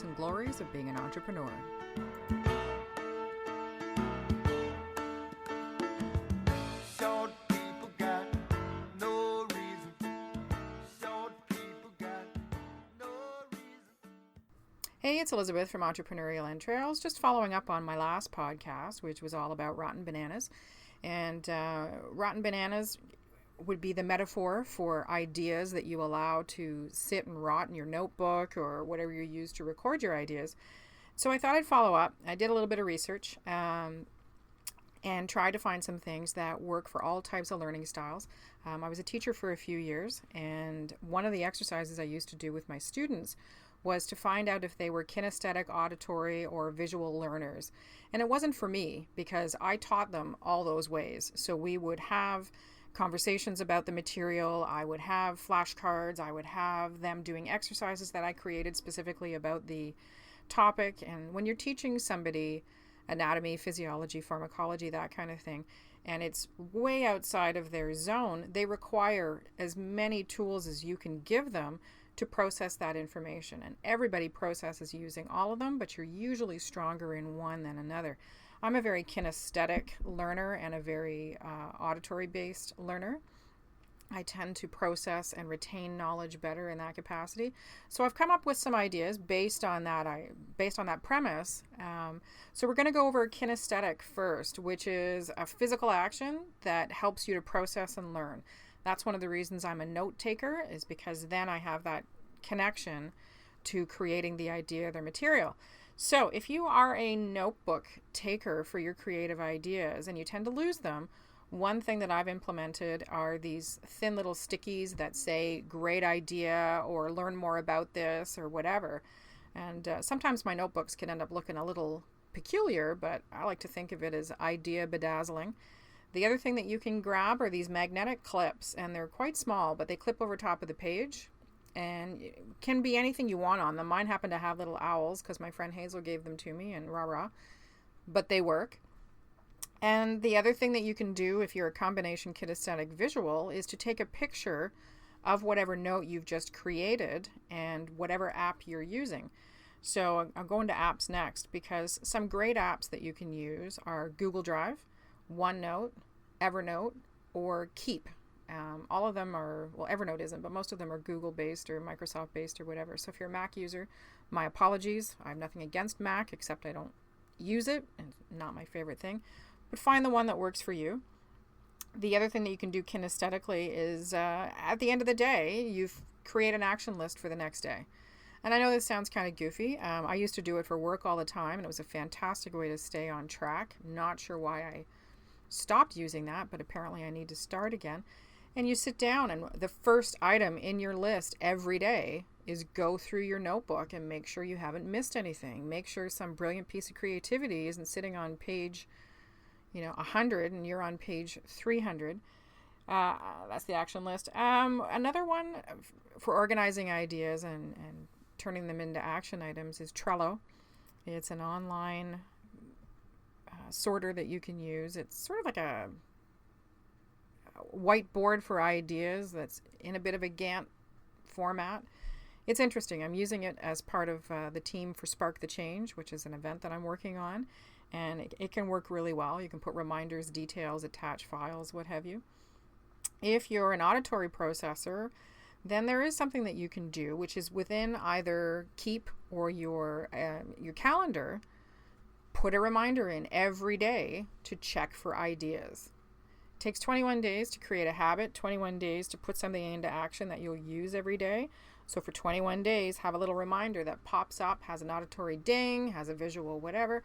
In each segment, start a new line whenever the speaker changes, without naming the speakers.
and glories of being an entrepreneur.
Short people got no reason. Short people got no reason.
Hey, it's Elizabeth from Entrepreneurial Entrails, just following up on my last podcast, which was all about rotten bananas. And rotten bananas would be the metaphor for ideas that you allow to sit and rot in your notebook or whatever you use to record your ideas. So I thought I'd follow up. I did a little bit of research and tried to find some things that work for all types of learning styles. I was a teacher for a few years, and one of the exercises I used to do with my students was to find out if they were kinesthetic, auditory, or visual learners. And it wasn't for me because I taught them all those ways. So we would have conversations about the material. I would have flashcards. I would have them doing exercises that I created specifically about the topic. And when you're teaching somebody anatomy, physiology, pharmacology, that kind of thing, and it's way outside of their zone, they require as many tools as you can give them to process that information. And everybody processes using all of them, but you're usually stronger in one than another. I'm a very kinesthetic learner and a very auditory-based learner. I tend to process and retain knowledge better in that capacity. So I've come up with some ideas based on that premise. So we're going to go over kinesthetic first, which is a physical action that helps you to process and learn. That's one of the reasons I'm a note taker, is because then I have that connection to creating the idea or the material. So if you are a notebook taker for your creative ideas and you tend to lose them, one thing that I've implemented are these thin little stickies that say great idea or learn more about this or whatever. And sometimes my notebooks can end up looking a little peculiar, but I like to think of it as idea bedazzling. The other thing that you can grab are these magnetic clips, and they're quite small, but they clip over top of the page and can be anything you want on them. Mine happen to have little owls because my friend Hazel gave them to me, and rah-rah, but they work. And the other thing that you can do if you're a combination kinesthetic visual is to take a picture of whatever note you've just created and whatever app you're using. So I'll go into apps next, because some great apps that you can use are Google Drive, OneNote, Evernote, or Keep. All of them are, well, Evernote isn't, but most of them are Google-based or Microsoft-based or whatever. So if you're a Mac user, my apologies. I have nothing against Mac, except I don't use it, and it's not my favorite thing. But find the one that works for you. The other thing that you can do kinesthetically is at the end of the day, you create an action list for the next day. And I know this sounds kind of goofy. I used to do it for work all the time, and it was a fantastic way to stay on track. Not sure why I stopped using that, but apparently I need to start again. And you sit down, and the first item in your list every day is go through your notebook and make sure you haven't missed anything. Make sure some brilliant piece of creativity isn't sitting on page 100 and you're on page 300. That's the action list. Another one for organizing ideas and turning them into action items is Trello. It's an online sorter that you can use. It's sort of like a whiteboard for ideas that's in a bit of a Gantt format. It's interesting. I'm using it as part of the team for Spark the Change, which is an event that I'm working on. And it can work really well. You can put reminders, details, attach files, what have you. If you're an auditory processor, then there is something that you can do, which is within either Keep or your calendar, put a reminder in every day to check for ideas. It takes 21 days to create a habit, 21 days to put something into action that you'll use every day. So for 21 days, have a little reminder that pops up, has an auditory ding, has a visual whatever,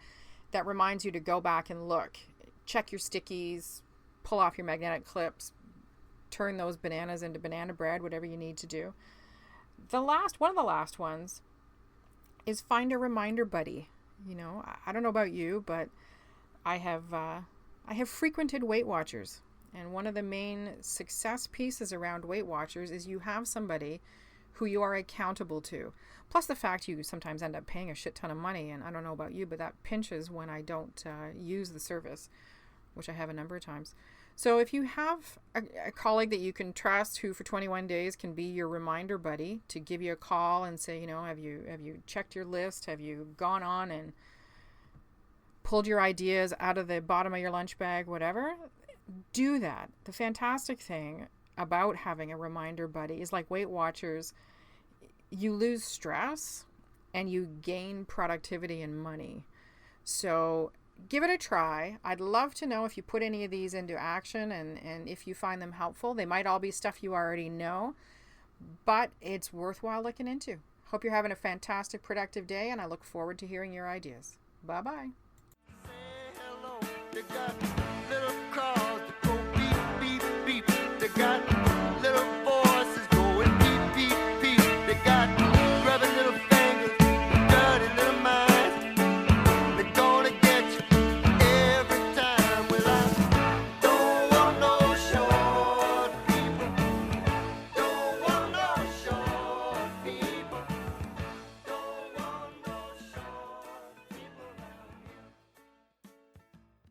that reminds you to go back and look. Check your stickies, pull off your magnetic clips, turn those bananas into banana bread, whatever you need to do. One of the last ones is find a reminder buddy. I don't know about you, but I have frequented Weight Watchers. And one of the main success pieces around Weight Watchers is you have somebody who you are accountable to. Plus the fact you sometimes end up paying a shit ton of money, and I don't know about you, but that pinches when I don't use the service, which I have a number of times. So if you have a colleague that you can trust who for 21 days can be your reminder buddy to give you a call and say, have you checked your list? Have you gone on and pulled your ideas out of the bottom of your lunch bag, whatever? Do that. The fantastic thing about having a reminder buddy is, like Weight Watchers, you lose stress and you gain productivity and money. So give it a try. I'd love to know if you put any of these into action and if you find them helpful. They might all be stuff you already know, but it's worthwhile looking into. Hope you're having a fantastic, productive day, and I look forward to hearing your ideas. Bye-bye.
Say hello, you got